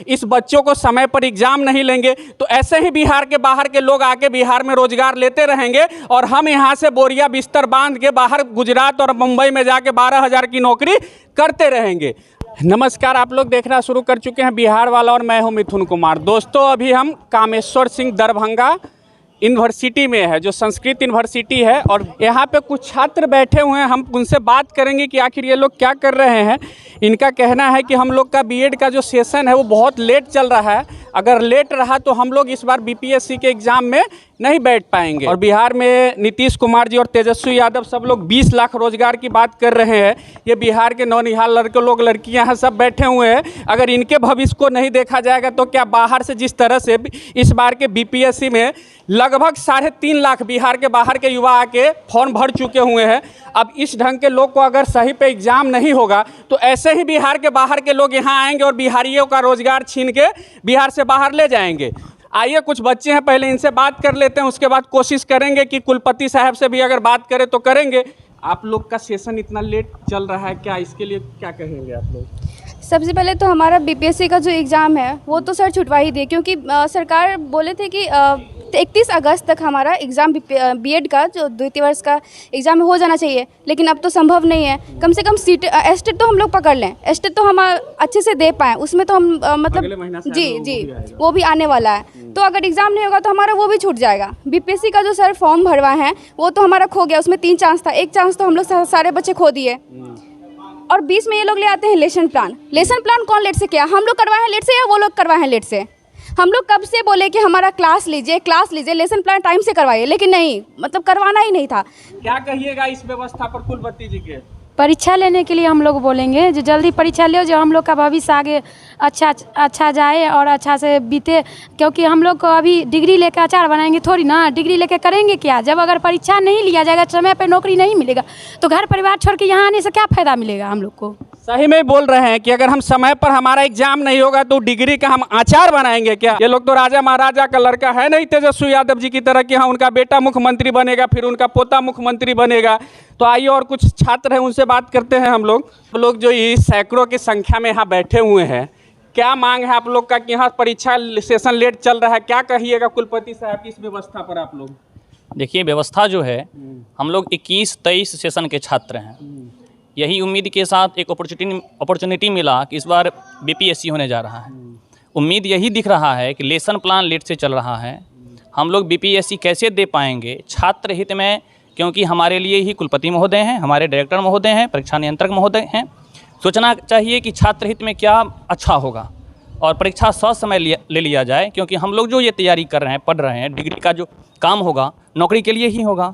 इस बच्चों को समय पर एग्जाम नहीं लेंगे तो ऐसे ही बिहार के बाहर के लोग आके बिहार में रोजगार लेते रहेंगे और हम यहाँ से बोरिया बिस्तर बांध के बाहर गुजरात और मुंबई में जाके 12,000 की नौकरी करते रहेंगे। नमस्कार, आप लोग देखना शुरू कर चुके हैं बिहार वाला और मैं हूं मिथुन कुमार। दोस्तों, अभी हम कामेश्वर सिंह दरभंगा यूनिवर्सिटी में है, जो संस्कृत यूनिवर्सिटी है, और यहाँ पे कुछ छात्र बैठे हुए हैं। हम उनसे बात करेंगे कि आखिर ये लोग क्या कर रहे हैं। इनका कहना है कि हम लोग का बीएड का जो सेशन है वो बहुत लेट चल रहा है, अगर लेट रहा तो हम लोग इस बार बीपीएससी के एग्ज़ाम में नहीं बैठ पाएंगे। और बिहार में नीतीश कुमार जी और तेजस्वी यादव सब लोग 20 लाख रोजगार की बात कर रहे हैं। ये बिहार के नौनिहाल लड़के लोग लड़कियां हैं, सब बैठे हुए हैं। अगर इनके भविष्य को नहीं देखा जाएगा तो क्या बाहर से जिस तरह से इस बार के बीपीएससी में लगभग 3.5 लाख बिहार के बाहर के युवा आके फॉर्म भर चुके हुए हैं, अब इस ढंग के लोग को अगर सही पे एग्ज़ाम नहीं होगा तो ऐसे ही बिहार के बाहर के लोग यहाँ आएंगे और बिहारियों का रोजगार छीन के बिहार से बाहर ले जाएंगे। आइए, कुछ बच्चे हैं, पहले इनसे बात कर लेते हैं, उसके बाद कोशिश करेंगे कि कुलपति साहब से भी अगर बात करें तो करेंगे। आप लोग का सेशन इतना लेट चल रहा है, क्या इसके लिए क्या कहेंगे आप लोग? सबसे पहले तो हमारा बीपीएससी का जो एग्ज़ाम है वो तो सर छुटवा ही दिए, क्योंकि सरकार बोले थे कि 31 अगस्त तक हमारा एग्ज़ाम बीएड का जो द्वितीय वर्ष का एग्ज़ाम हो जाना चाहिए, लेकिन अब तो संभव नहीं है। कम से कम सीट एस्टेट तो हम लोग पकड़ लें, एस्टेट तो हम अच्छे से दे पाएँ, उसमें तो हम मतलब जी वो भी आने वाला है। तो अगर एग्ज़ाम नहीं होगा तो हमारा वो भी छूट जाएगा। बीपीएससी का जो सर फॉर्म भरवाए हैं वो तो हमारा खो गया, उसमें 3 चांस था, 1 चांस तो हम लोग सारे बच्चे खो दिए। और बीच में ये लोग ले आते हैं लेसन प्लान। लेसन प्लान कौन लेट से किया? हम लोग करवाए हैं लेट से या वो लोग करवाए हैं लेट से? हम लोग कब से बोले कि हमारा क्लास लीजिए, लेसन प्लान टाइम से करवाइए, लेकिन नहीं, मतलब करवाना ही नहीं था। क्या कहिएगा इस व्यवस्था पर कुलपति जी के? परीक्षा लेने के लिए हम लोग बोलेंगे जो जल्दी परीक्षा लो, जो हम लोग का भविष्य आगे अच्छा जाए और अच्छा से बीते, क्योंकि हम लोग को अभी डिग्री लेकर अचार बनाएंगे थोड़ी ना। डिग्री लेकर करेंगे क्या? जब अगर परीक्षा नहीं लिया जाएगा, समय पे नौकरी नहीं मिलेगा, तो घर परिवार छोड़ के यहाँ आने से क्या फ़ायदा मिलेगा हम लोग को? सही में बोल रहे हैं कि अगर हम समय पर हमारा एग्जाम नहीं होगा तो डिग्री का हम आचार बनाएंगे क्या? ये लोग तो राजा महाराजा का लड़का है नहीं तेजस्वी यादव जी की तरह कि हाँ उनका बेटा मुख्यमंत्री बनेगा, फिर उनका पोता मुख्यमंत्री बनेगा। तो आइए और कुछ छात्र हैं, उनसे बात करते हैं। हम लोग जो ये सैकड़ों की संख्या में यहाँ बैठे हुए हैं, क्या मांग है आप लोग का कि यहाँ परीक्षा सेशन लेट चल रहा है? क्या कहिएगा कुलपति साहब की इस व्यवस्था पर आप लोग? देखिए, व्यवस्था जो है, हम लोग 21-23 सेशन के छात्र हैं। यही उम्मीद के साथ एक अपॉर्चुनिटी मिला कि इस बार बीपीएससी होने जा रहा है। उम्मीद यही दिख रहा है कि लेसन प्लान लेट से चल रहा है, हम लोग बीपीएससी कैसे दे पाएंगे छात्र हित में, क्योंकि हमारे लिए ही कुलपति महोदय हैं, हमारे डायरेक्टर महोदय हैं, परीक्षा नियंत्रक महोदय हैं। सोचना चाहिए कि छात्र हित में क्या अच्छा होगा और परीक्षा समय ले लिया जाए, क्योंकि हम लोग जो ये तैयारी कर रहे हैं, पढ़ रहे हैं, डिग्री का जो काम होगा नौकरी के लिए ही होगा।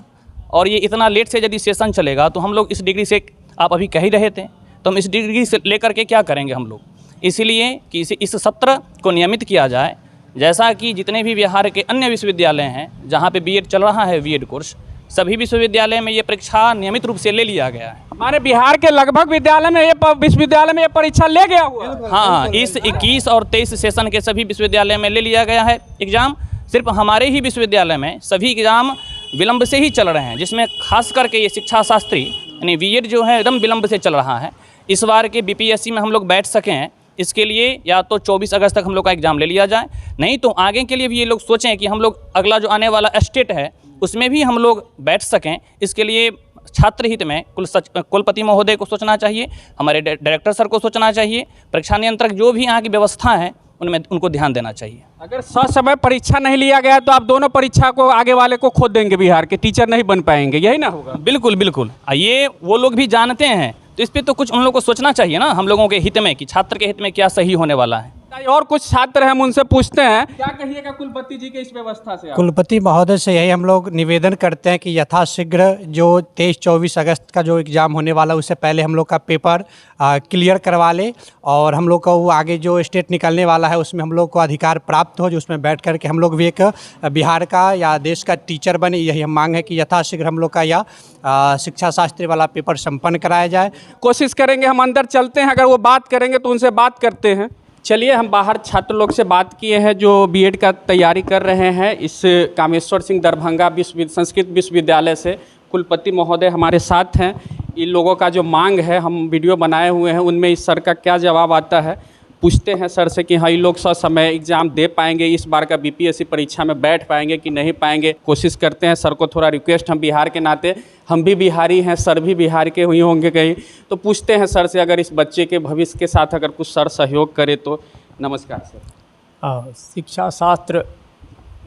और ये इतना लेट से यदि सेशन चलेगा तो हम लोग इस डिग्री से, आप अभी कह ही रहे थे, तो हम इस डिग्री से लेकर के क्या करेंगे हम लोग? इसीलिए कि इस सत्र को नियमित किया जाए, जैसा कि जितने भी बिहार के अन्य विश्वविद्यालय हैं जहाँ पे बीएड चल रहा है, बीएड कोर्स, सभी विश्वविद्यालय में ये परीक्षा नियमित रूप से ले लिया गया है। हमारे बिहार के लगभग विश्वविद्यालय में ये परीक्षा ले गया हुआ। हाँ, इस 21 और 23 सेशन के सभी विश्वविद्यालय में ले लिया गया है एग्ज़ाम। सिर्फ हमारे ही विश्वविद्यालय में सभी एग्ज़ाम विलम्ब से ही चल रहे हैं, जिसमें खास करके ये शिक्षा शास्त्री यानी बीएड जो है एकदम विलम्ब से चल रहा है। इस बार के बीपीएससी में हम लोग बैठ सकें, इसके लिए या तो 24 अगस्त तक हम लोग का एग्ज़ाम ले लिया जाए, नहीं तो आगे के लिए भी ये लोग सोचें कि हम लोग अगला जो आने वाला स्टेट है उसमें भी हम लोग बैठ सकें। इसके लिए छात्र हित में कुलपति महोदय को सोचना चाहिए, हमारे डायरेक्टर सर को सोचना चाहिए, परीक्षा नियंत्रक जो भी यहाँ की व्यवस्था है उनमें उनको ध्यान देना चाहिए। अगर समय परीक्षा नहीं लिया गया तो आप दोनों परीक्षा को आगे वाले को खो देंगे, बिहार के टीचर नहीं बन पाएंगे, यही ना होगा? बिल्कुल बिल्कुल, ये वो लोग भी जानते हैं, तो इस पर तो कुछ उन लोगों को सोचना चाहिए ना, हम लोगों के हित में, कि छात्र के हित में क्या सही होने वाला है। और कुछ छात्र हैं, हम उनसे पूछते हैं, क्या कहिएगा कुलपति जी के इस व्यवस्था से? कुलपति महोदय से यही हम लोग निवेदन करते हैं कि यथाशीघ्र जो 23-24 अगस्त का जो एग्ज़ाम होने वाला है उससे पहले हम लोग का पेपर क्लियर करवा ले, और हम लोग को वो आगे जो स्टेट निकलने वाला है उसमें हम लोग को अधिकार प्राप्त हो, जो उसमें बैठ कर के हम लोग भी एक बिहार का या देश का टीचर बने। यही हम मांग है कि यथाशीघ्र हम लोग का यह शिक्षा शास्त्री वाला पेपर संपन्न कराया जाए। कोशिश करेंगे, हम अंदर चलते हैं, अगर वो बात करेंगे तो उनसे बात करते हैं। चलिए, हम बाहर छात्र लोग से बात किए हैं जो बीएड का तैयारी कर रहे हैं इस कामेश्वर सिंह दरभंगा संस्कृत विश्वविद्यालय से। कुलपति महोदय हमारे साथ हैं। इन लोगों का जो मांग है, हम वीडियो बनाए हुए हैं, उनमें इस सर का क्या जवाब आता है। पूछते हैं सर से कि हाँ ये लोग समय एग्ज़ाम दे पाएंगे, इस बार का बीपीएससी परीक्षा में बैठ पाएंगे कि नहीं पाएंगे। कोशिश करते हैं सर को थोड़ा रिक्वेस्ट, हम बिहार के नाते हम भी बिहारी हैं, सर भी बिहार के हुए होंगे कहीं, तो पूछते हैं सर से अगर इस बच्चे के भविष्य के साथ अगर कुछ सर सहयोग करे तो। नमस्कार सर। शिक्षा शास्त्र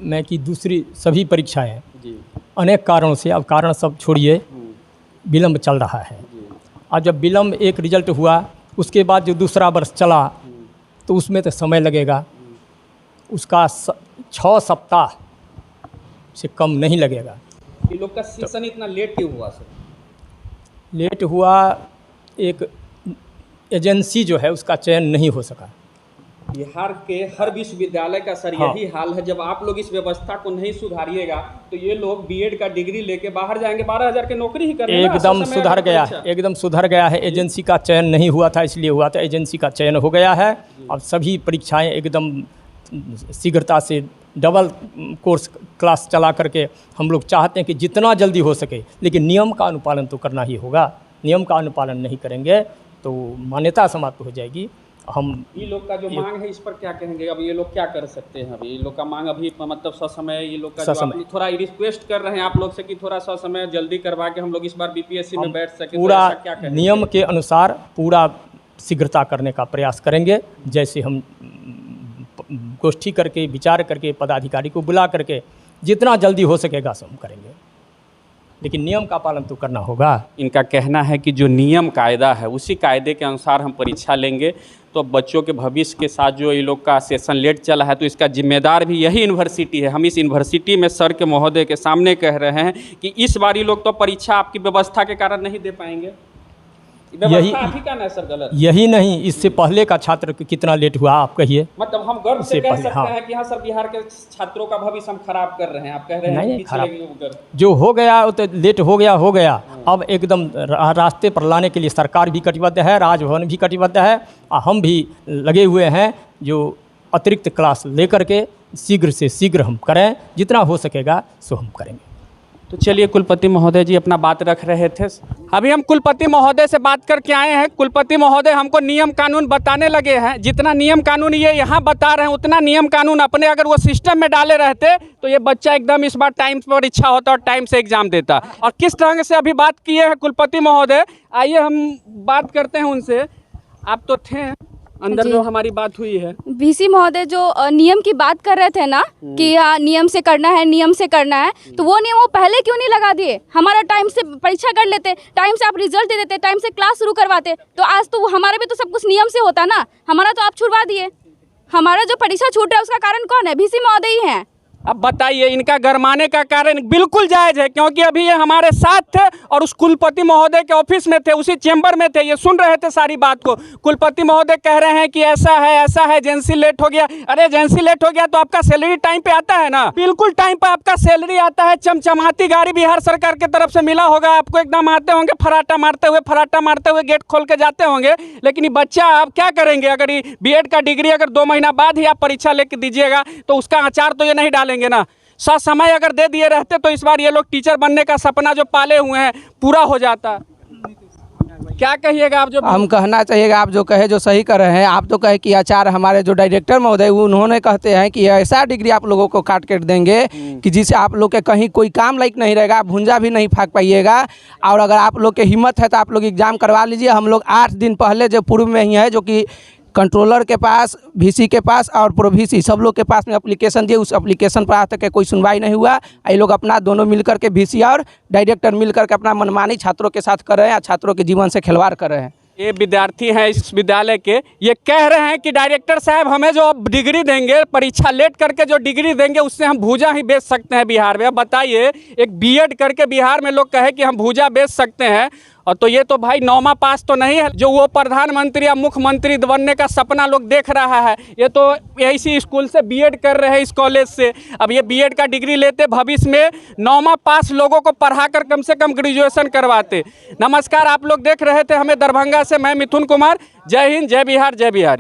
में की दूसरी सभी परीक्षाएं जी अनेक कारणों से, अब कारण सब छोड़िए, विलम्ब चल रहा है। और जब विलम्ब एक रिजल्ट हुआ उसके बाद जो दूसरा वर्ष चला तो उसमें तो समय लगेगा, उसका 6 सप्ताह से कम नहीं लगेगा। ये लोग का सेशन इतना लेट क्यों हुआ सर? लेट हुआ, एक एजेंसी जो है उसका चयन नहीं हो सका। बिहार के हर विश्वविद्यालय का सर हाँ। यही हाल है। जब आप लोग इस व्यवस्था को नहीं सुधारिएगा तो ये लोग बीएड का डिग्री लेके बाहर जाएंगे, 12,000 की नौकरी ही करेंगे। एकदम सुधर गया है, एकदम सुधर गया है। एजेंसी का चयन नहीं हुआ था, इसलिए हुआ था। एजेंसी का चयन हो गया है। अब सभी परीक्षाएं एकदम शीघ्रता से डबल कोर्स क्लास चला करके हम लोग चाहते हैं कि जितना जल्दी हो सके, लेकिन नियम का अनुपालन तो करना ही होगा। नियम का अनुपालन नहीं करेंगे तो मान्यता समाप्त हो जाएगी। हम ये लोग का जो मांग है इस पर क्या कहेंगे? अब ये लोग क्या कर सकते हैं? अभी ये लोग का मांग अभी मतलब ससमय, ये लोग का जो आप थोड़ा रिक्वेस्ट कर रहे हैं आप लोग से कि थोड़ा ससमय जल्दी करवा के हम लोग इस बार बीपीएससी में बैठ सके, पूरा तो क्या कहेंगे? नियम के अनुसार पूरा शीघ्रता करने का प्रयास करेंगे। जैसे हम गोष्ठी करके, विचार करके, पदाधिकारी को बुला करके जितना जल्दी हो सकेगा सब हम करेंगे, लेकिन नियम का पालन तो करना होगा। इनका कहना है कि जो नियम कायदा है उसी कायदे के अनुसार हम परीक्षा लेंगे, तो बच्चों के भविष्य के साथ जो ये लोग का सेशन लेट चला है तो इसका जिम्मेदार भी यही यूनिवर्सिटी है। हम इस यूनिवर्सिटी में सर के महोदय के सामने कह रहे हैं कि इस बार ये लोग तो परीक्षा आपकी व्यवस्था के कारण नहीं दे पाएंगे। यही आप ही का ना सर गलत? यही नहीं, इससे पहले का छात्र कितना लेट हुआ आप कहिए। मतलब हम गर्व से कह सकते हाँ। हैं कि हाँ सर बिहार के छात्रों का भविष्य हम खराब कर रहे हैं। आप कह रहे हैं नहीं, कि खराब पिछले जो हो गया वो तो लेट हो गया। अब एकदम रास्ते पर लाने के लिए सरकार भी कटिबद्ध है, राजभवन भी कटिबद्ध है, और हम भी लगे हुए हैं जो अतिरिक्त क्लास लेकर के शीघ्र से शीघ्र हम करें, जितना हो सकेगा सो हम करेंगे। तो चलिए, कुलपति महोदय जी अपना बात रख रहे थे। अभी हम कुलपति महोदय से बात करके आए हैं। कुलपति महोदय हमको नियम कानून बताने लगे हैं। जितना नियम कानून ये यहाँ बता रहे हैं उतना नियम कानून अपने अगर वो सिस्टम में डाले रहते तो ये बच्चा एकदम इस बार टाइम पर परीक्षा होता और टाइम से एग्जाम देता। और किस ढंग से अभी बात किए हैं कुलपति महोदय, आइए हम बात करते हैं उनसे। आप तो थे अंदर जो हमारी बात हुई है। वीसी महोदय जो नियम की बात कर रहे थे ना कि हाँ नियम से करना है, नियम से करना है, तो वो नियम वो पहले क्यों नहीं लगा दिए? हमारा टाइम से परीक्षा कर लेते, टाइम से आप रिजल्ट दे देते, टाइम से क्लास शुरू करवाते, तो आज तो हमारे भी तो सब कुछ नियम से होता ना। हमारा तो आप छुड़वा दिए। हमारा जो परीक्षा छूट रहा है उसका कारण कौन है? वीसी महोदय ही हैं। अब बताइए, इनका गरमाने का कारण बिल्कुल जायज़ है, क्योंकि अभी ये हमारे साथ थे और उस कुलपति महोदय के ऑफिस में थे, उसी चेंबर में थे, ये सुन रहे थे सारी बात को। कुलपति महोदय कह रहे हैं कि ऐसा है, एजेंसी लेट हो गया। अरे एजेंसी लेट हो गया तो आपका सैलरी टाइम पे आता है ना? बिल्कुल टाइम पे आपका सैलरी आता है। चमचमाती गाड़ी बिहार सरकार की तरफ से मिला होगा आपको, एकदम आते होंगे फराटा मारते हुए गेट खोल के जाते होंगे। लेकिन ये बच्चा आप क्या करेंगे? अगर ये बीएड का डिग्री अगर 2 महीना बाद ही आप परीक्षा लेके दीजिएगा तो उसका अचार तो ये नहीं डालेंगे ना। समय अगर दे दिए रहते तो इस बार ये लोग टीचर बनने का सपना जो पाले हुए हैं पूरा हो जाता। क्या कहिएगा आप? जो हम कहना चाहिएगा, आप जो कहे जो सही कर रहे हैं। आप तो कहे कि आचार्य हमारे जो डायरेक्टर महोदय उन्होंने कहते हैं कि ऐसा डिग्री आप लोगों को काट कर देंगे कि जिससे आप लोग के कहीं कोई काम लायक नहीं रहेगा, आप भुंजा भी नहीं फाँक पाइएगा। और अगर आप लोग के हिम्मत है तो आप लोग एग्ज़ाम करवा लीजिए। हम लोग 8 दिन पहले जो पूर्व में ही है, जो कि कंट्रोलर के पास, वीसी के पास और प्रोवीसी सब लोग के पास में एप्लीकेशन दिए, उस एप्लीकेशन पर आज तक के कोई सुनवाई नहीं हुआ। ये लोग अपना दोनों मिलकर के वीसी और डायरेक्टर मिलकर के अपना मनमानी छात्रों के साथ कर रहे हैं, छात्रों के जीवन से खिलवाड़ कर रहे हैं। ये विद्यार्थी हैं इस विद्यालय के, ये कह रहे हैं कि डायरेक्टर साहब हमें जो डिग्री देंगे, परीक्षा लेट करके जो डिग्री देंगे उससे हम भूजा ही बेच सकते हैं बिहार में। अब बताइए, एक बीएड करके बिहार में लोग कहे कि हम भूजा बेच सकते हैं, और तो ये तो भाई 9वां पास तो नहीं है जो वो प्रधानमंत्री या मुख्यमंत्री बनने का सपना लोग देख रहा है। ये तो इसी स्कूल से बीएड कर रहे हैं, इस कॉलेज से। अब ये बीएड का डिग्री लेते, भविष्य में 9वां पास लोगों को पढ़ाकर कम से कम ग्रेजुएशन करवाते। नमस्कार, आप लोग देख रहे थे हमें दरभंगा से, मैं मिथुन कुमार। जय हिंद, जय बिहार, जय बिहारी।